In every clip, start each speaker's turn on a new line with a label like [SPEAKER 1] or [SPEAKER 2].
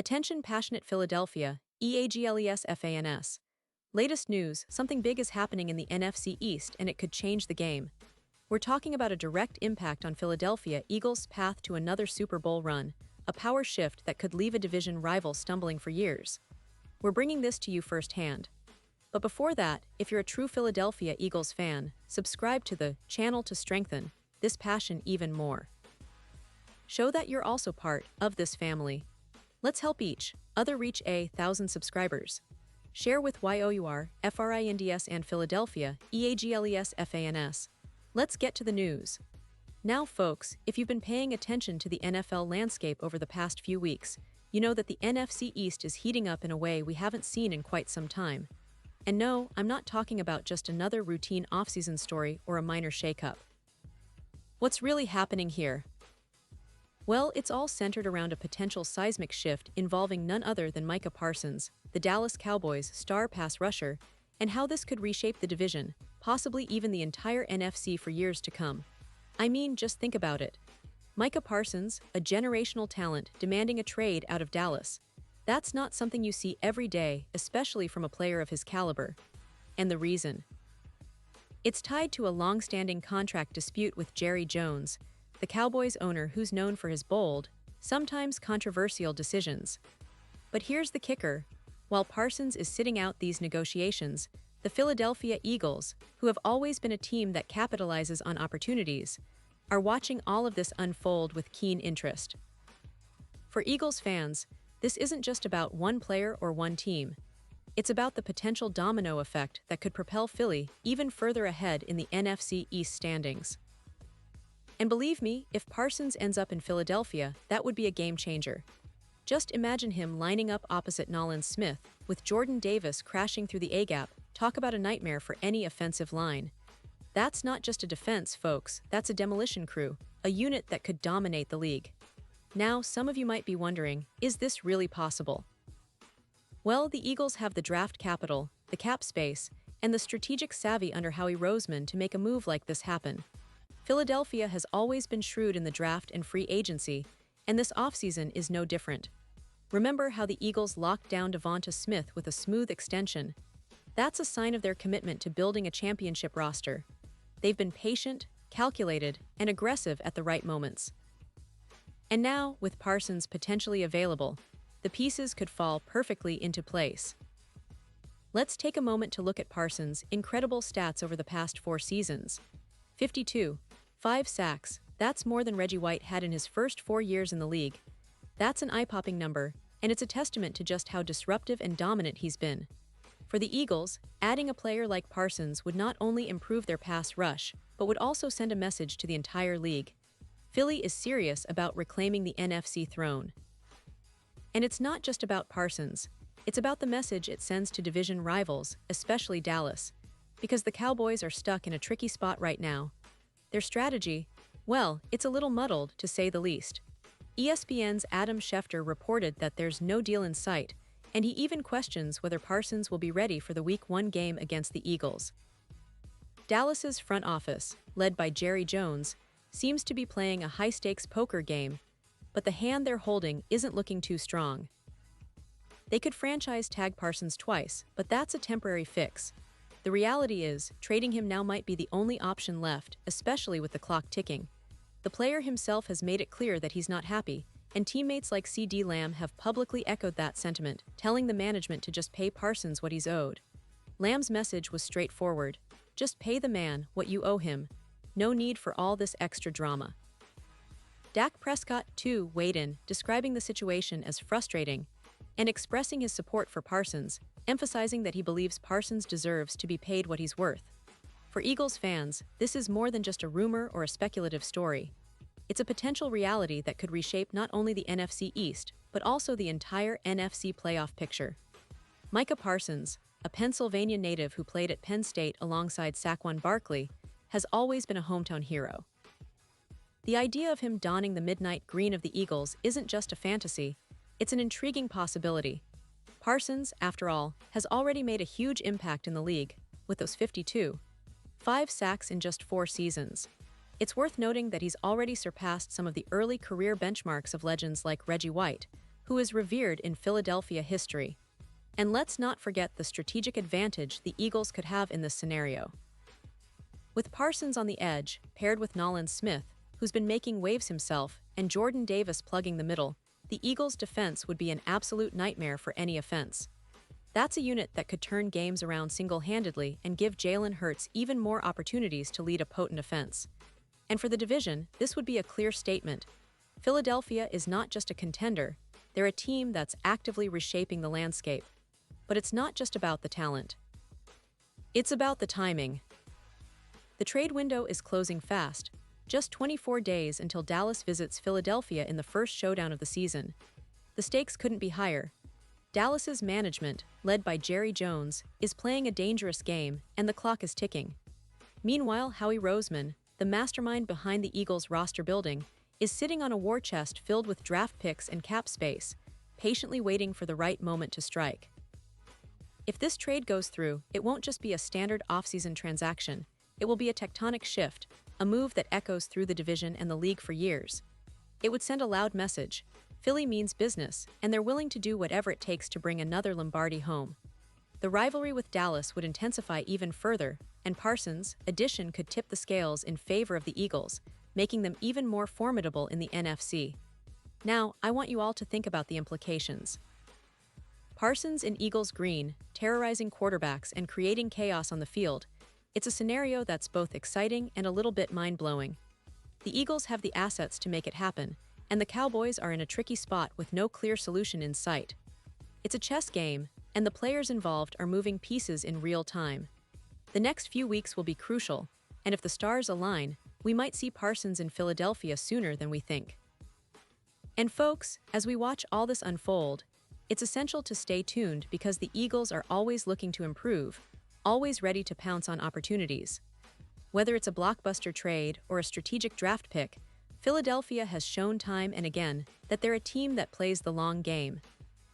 [SPEAKER 1] Attention passionate Philadelphia, EAGLES FANS. Latest news, something big is happening in the NFC East and it could change the game. We're talking about a direct impact on Philadelphia Eagles' path to another Super Bowl run, a power shift that could leave a division rival stumbling for years. We're bringing this to you firsthand. But before that, if you're a true Philadelphia Eagles fan, subscribe to the channel to strengthen this passion even more. Show that you're also part of this family. Let's help each other reach 1,000 subscribers. Share with YOUR, FRINDS and Philadelphia, EAGLES FANS. Let's get to the news. Now folks, if you've been paying attention to the NFL landscape over the past few weeks, you know that the NFC East is heating up in a way we haven't seen in quite some time. And no, I'm not talking about just another routine offseason story or a minor shakeup. What's really happening here? Well, it's all centered around a potential seismic shift involving none other than Micah Parsons, the Dallas Cowboys' star pass rusher, and how this could reshape the division, possibly even the entire NFC for years to come. I mean, just think about it. Micah Parsons, a generational talent demanding a trade out of Dallas. That's not something you see every day, especially from a player of his caliber. And the reason? It's tied to a long-standing contract dispute with Jerry Jones, the Cowboys owner who's known for his bold, sometimes controversial decisions. But here's the kicker. While Parsons is sitting out these negotiations, the Philadelphia Eagles, who have always been a team that capitalizes on opportunities, are watching all of this unfold with keen interest. For Eagles fans, this isn't just about one player or one team. It's about the potential domino effect that could propel Philly even further ahead in the NFC East standings. And believe me, if Parsons ends up in Philadelphia, that would be a game changer. Just imagine him lining up opposite Nolan Smith, with Jordan Davis crashing through the A-gap. Talk about a nightmare for any offensive line. That's not just a defense, folks, that's a demolition crew, a unit that could dominate the league. Now, some of you might be wondering, is this really possible? Well, the Eagles have the draft capital, the cap space, and the strategic savvy under Howie Roseman to make a move like this happen. Philadelphia has always been shrewd in the draft and free agency, and this offseason is no different. Remember how the Eagles locked down Devonta Smith with a smooth extension? That's a sign of their commitment to building a championship roster. They've been patient, calculated, and aggressive at the right moments. And now, with Parsons potentially available, the pieces could fall perfectly into place. Let's take a moment to look at Parsons' incredible stats over the past 4 seasons. 52, 5 sacks, that's more than Reggie White had in his first 4 years in the league. That's an eye-popping number, and it's a testament to just how disruptive and dominant he's been. For the Eagles, adding a player like Parsons would not only improve their pass rush, but would also send a message to the entire league. Philly is serious about reclaiming the NFC throne. And it's not just about Parsons. It's about the message it sends to division rivals, especially Dallas. Because the Cowboys are stuck in a tricky spot right now. Their strategy, well, it's a little muddled, to say the least. ESPN's Adam Schefter reported that there's no deal in sight, and he even questions whether Parsons will be ready for the Week 1 game against the Eagles. Dallas's front office, led by Jerry Jones, seems to be playing a high-stakes poker game, but the hand they're holding isn't looking too strong. They could franchise tag Parsons twice, but that's a temporary fix. The reality is, trading him now might be the only option left, especially with the clock ticking. The player himself has made it clear that he's not happy, and teammates like C.D. Lamb have publicly echoed that sentiment, telling the management to just pay Parsons what he's owed. Lamb's message was straightforward. Just pay the man what you owe him. No need for all this extra drama. Dak Prescott, too, weighed in, describing the situation as frustrating, and expressing his support for Parsons, emphasizing that he believes Parsons deserves to be paid what he's worth. For Eagles fans, this is more than just a rumor or a speculative story. It's a potential reality that could reshape not only the NFC East, but also the entire NFC playoff picture. Micah Parsons, a Pennsylvania native who played at Penn State alongside Saquon Barkley, has always been a hometown hero. The idea of him donning the midnight green of the Eagles isn't just a fantasy, it's an intriguing possibility. Parsons, after all, has already made a huge impact in the league, with those 52, 5 sacks in just 4 seasons. It's worth noting that he's already surpassed some of the early career benchmarks of legends like Reggie White, who is revered in Philadelphia history. And let's not forget the strategic advantage the Eagles could have in this scenario. With Parsons on the edge, paired with Nolan Smith, who's been making waves himself, and Jordan Davis plugging the middle, the Eagles' defense would be an absolute nightmare for any offense. That's a unit that could turn games around single-handedly and give Jalen Hurts even more opportunities to lead a potent offense. And for the division, this would be a clear statement. Philadelphia is not just a contender, they're a team that's actively reshaping the landscape. But it's not just about the talent. It's about the timing. The trade window is closing fast, just 24 days until Dallas visits Philadelphia in the first showdown of the season. The stakes couldn't be higher. Dallas's management, led by Jerry Jones, is playing a dangerous game, and the clock is ticking. Meanwhile, Howie Roseman, the mastermind behind the Eagles' roster building, is sitting on a war chest filled with draft picks and cap space, patiently waiting for the right moment to strike. If this trade goes through, it won't just be a standard offseason transaction. It will be a tectonic shift, a move that echoes through the division and the league for years. It would send a loud message. Philly means business, and they're willing to do whatever it takes to bring another Lombardi home. The rivalry with Dallas would intensify even further, and Parsons' addition could tip the scales in favor of the Eagles, making them even more formidable in the NFC. Now, I want you all to think about the implications. Parsons in Eagles green, terrorizing quarterbacks and creating chaos on the field. It's a scenario that's both exciting and a little bit mind-blowing. The Eagles have the assets to make it happen, and the Cowboys are in a tricky spot with no clear solution in sight. It's a chess game, and the players involved are moving pieces in real time. The next few weeks will be crucial, and if the stars align, we might see Parsons in Philadelphia sooner than we think. And folks, as we watch all this unfold, it's essential to stay tuned because the Eagles are always looking to improve, always ready to pounce on opportunities. Whether it's a blockbuster trade or a strategic draft pick, Philadelphia has shown time and again that they're a team that plays the long game.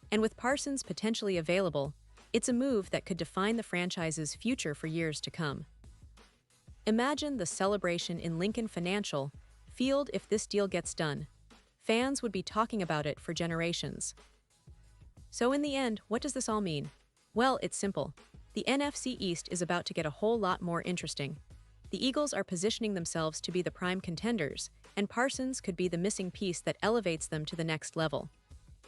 [SPEAKER 1] And with Parsons potentially available, it's a move that could define the franchise's future for years to come. Imagine the celebration in Lincoln Financial Field if this deal gets done. Fans would be talking about it for generations. So in the end, what does this all mean? Well, it's simple. The NFC East is about to get a whole lot more interesting. The Eagles are positioning themselves to be the prime contenders, and Parsons could be the missing piece that elevates them to the next level.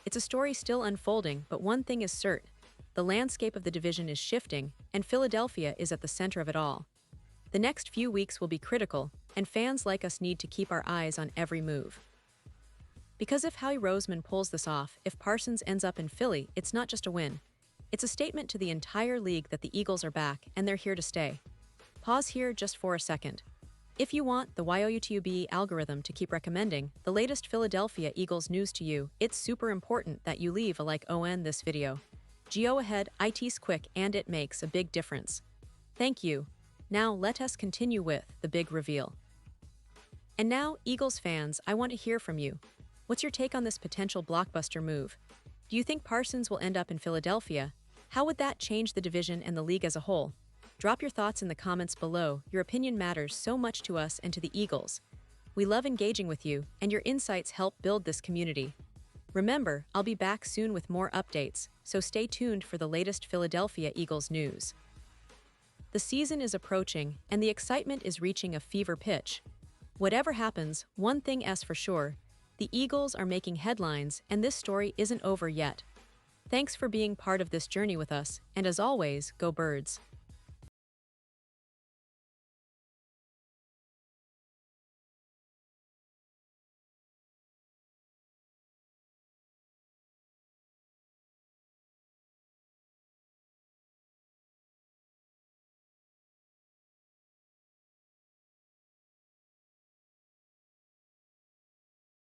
[SPEAKER 1] It's a story still unfolding, but one thing is certain. The landscape of the division is shifting, and Philadelphia is at the center of it all. The next few weeks will be critical, and fans like us need to keep our eyes on every move. Because if Howie Roseman pulls this off, if Parsons ends up in Philly, it's not just a win. It's a statement to the entire league that the Eagles are back, and they're here to stay. Pause here just for a second. If you want the YouTube algorithm to keep recommending the latest Philadelphia Eagles news to you, it's super important that you leave a like on this video. Go ahead, it's quick and it makes a big difference. Thank you. Now let us continue with the big reveal. And now, Eagles fans, I want to hear from you. What's your take on this potential blockbuster move? Do you think Parsons will end up in Philadelphia? How would that change the division and the league as a whole? Drop your thoughts in the comments below. Your opinion matters so much to us and to the Eagles. We love engaging with you, and your insights help build this community. Remember, I'll be back soon with more updates, so stay tuned for the latest Philadelphia Eagles news. The season is approaching, and the excitement is reaching a fever pitch. Whatever happens, one thing is for sure, the Eagles are making headlines, and this story isn't over yet. Thanks for being part of this journey with us, and as always, go Birds.